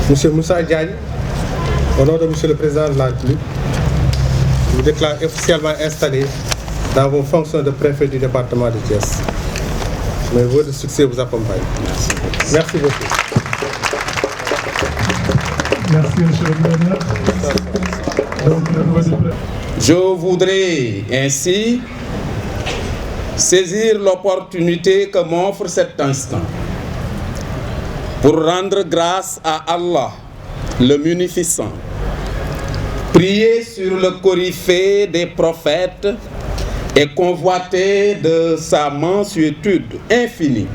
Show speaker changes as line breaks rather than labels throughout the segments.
Monsieur Moussa Diagne, au nom de Monsieur le Président de la République, je vous déclare officiellement installé dans vos fonctions de préfet du département de Thiès. Mes vœux de succès vous accompagnent. Merci beaucoup.
Merci, monsieur le gouverneur.
Je voudrais ainsi saisir l'opportunité que m'offre cet instant pour rendre grâce à Allah, le Munificent, prier sur le coryphée des prophètes et convoiter de sa mansuétude infinie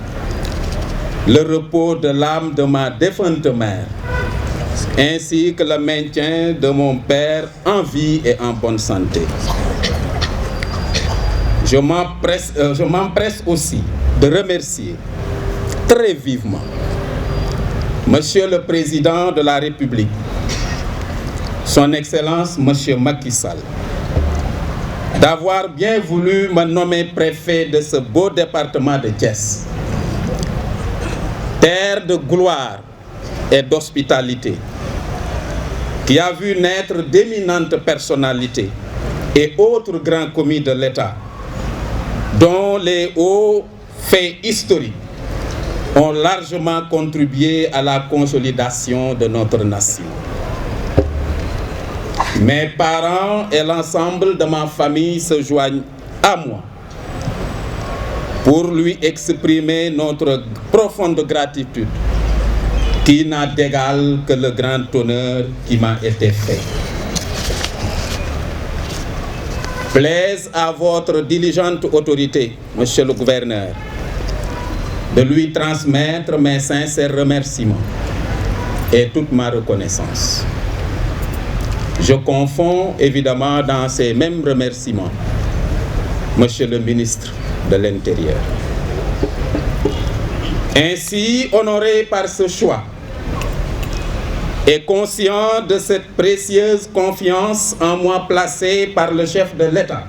le repos de l'âme de ma défunte mère, ainsi que le maintien de mon père en vie et en bonne santé. Je m'empresse aussi de remercier très vivement Monsieur le Président de la République, Son Excellence Monsieur Macky Sall, d'avoir bien voulu me nommer préfet de ce beau département de Thiès, terre de gloire et d'hospitalité, qui a vu naître d'éminentes personnalités et autres grands commis de l'État, dont les hauts faits historiques ont largement contribué à la consolidation de notre nation. Mes parents et l'ensemble de ma famille se joignent à moi pour lui exprimer notre profonde gratitude, qui n'a d'égal que le grand honneur qui m'a été fait. Plaise à votre diligente autorité, monsieur le gouverneur, de lui transmettre mes sincères remerciements et toute ma reconnaissance. Je confonds évidemment dans ces mêmes remerciements monsieur le ministre de l'Intérieur. Ainsi, honoré par ce choix et conscient de cette précieuse confiance en moi placée par le chef de l'État,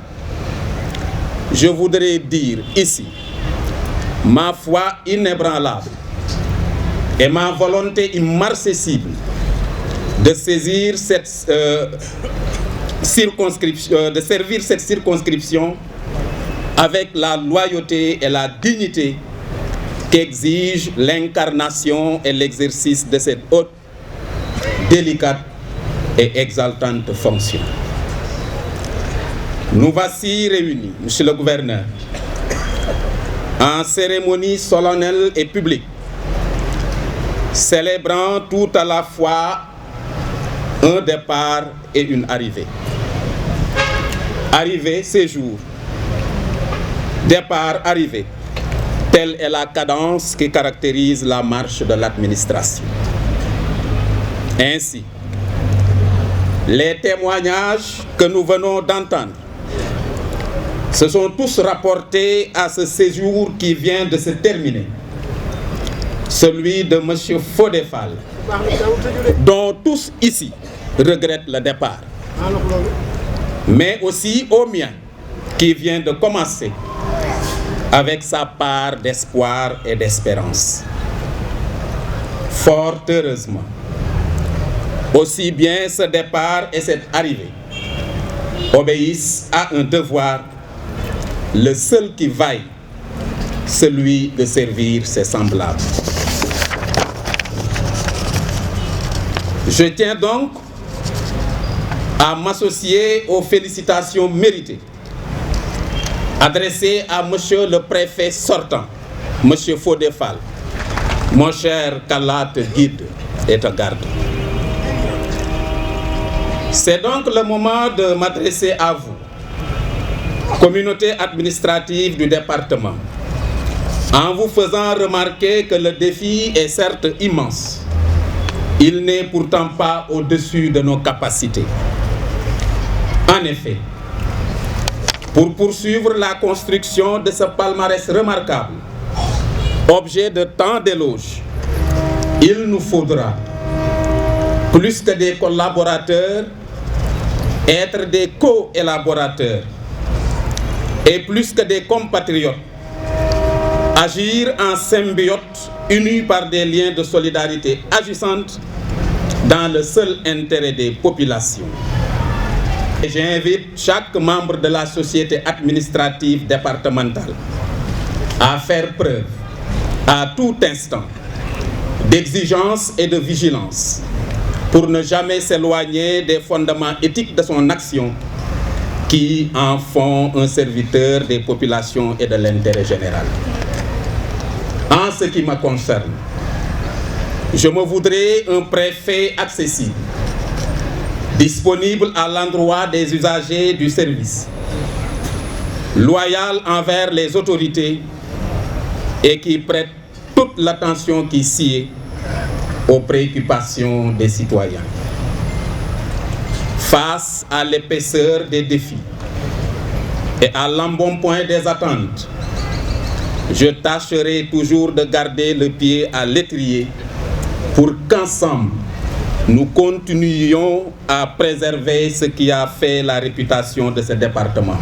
je voudrais dire ici ma foi inébranlable et ma volonté immarcessible de saisir cette de servir cette circonscription avec la loyauté et la dignité qu'exige l'incarnation et l'exercice de cette haute, délicate et exaltante fonction. Nous voici réunis, monsieur le gouverneur, en cérémonie solennelle et publique, célébrant tout à la fois un départ et une arrivée. Arrivée, séjour. Départ, arrivée. Telle est la cadence qui caractérise la marche de l'administration. Ainsi, les témoignages que nous venons d'entendre se sont tous rapportés à ce séjour qui vient de se terminer, celui de M. Fodé-Fall, dont tous ici regrettent le départ, mais aussi au mien, qui vient de commencer avec sa part d'espoir et d'espérance. Fort heureusement, aussi bien ce départ et cette arrivée obéissent à un devoir, le seul qui vaille, celui de servir ses semblables. Je tiens donc à m'associer aux félicitations méritées adressées à monsieur le préfet sortant, monsieur Fodé-Fall. Mon cher, qu'Allah te guide et te garde. C'est donc le moment de m'adresser à vous, communauté administrative du département, en vous faisant remarquer que le défi est certes immense. Il n'est pourtant pas au-dessus de nos capacités. En effet, pour poursuivre la construction de ce palmarès remarquable, objet de tant d'éloges, il nous faudra, plus que des collaborateurs, être des co-élaborateurs, et plus que des compatriotes, Agir en symbiote, unis par des liens de solidarité agissantes dans le seul intérêt des populations. Et j'invite chaque membre de la société administrative départementale à faire preuve à tout instant d'exigence et de vigilance pour ne jamais s'éloigner des fondements éthiques de son action qui en font un serviteur des populations et de l'intérêt général. En ce qui me concerne, je me voudrais un préfet accessible, disponible à l'endroit des usagers du service, loyal envers les autorités et qui prête toute l'attention qui sied aux préoccupations des citoyens. Face à l'épaisseur des défis et à l'embonpoint des attentes, je tâcherai toujours de garder le pied à l'étrier pour qu'ensemble, nous continuions à préserver ce qui a fait la réputation de ce département.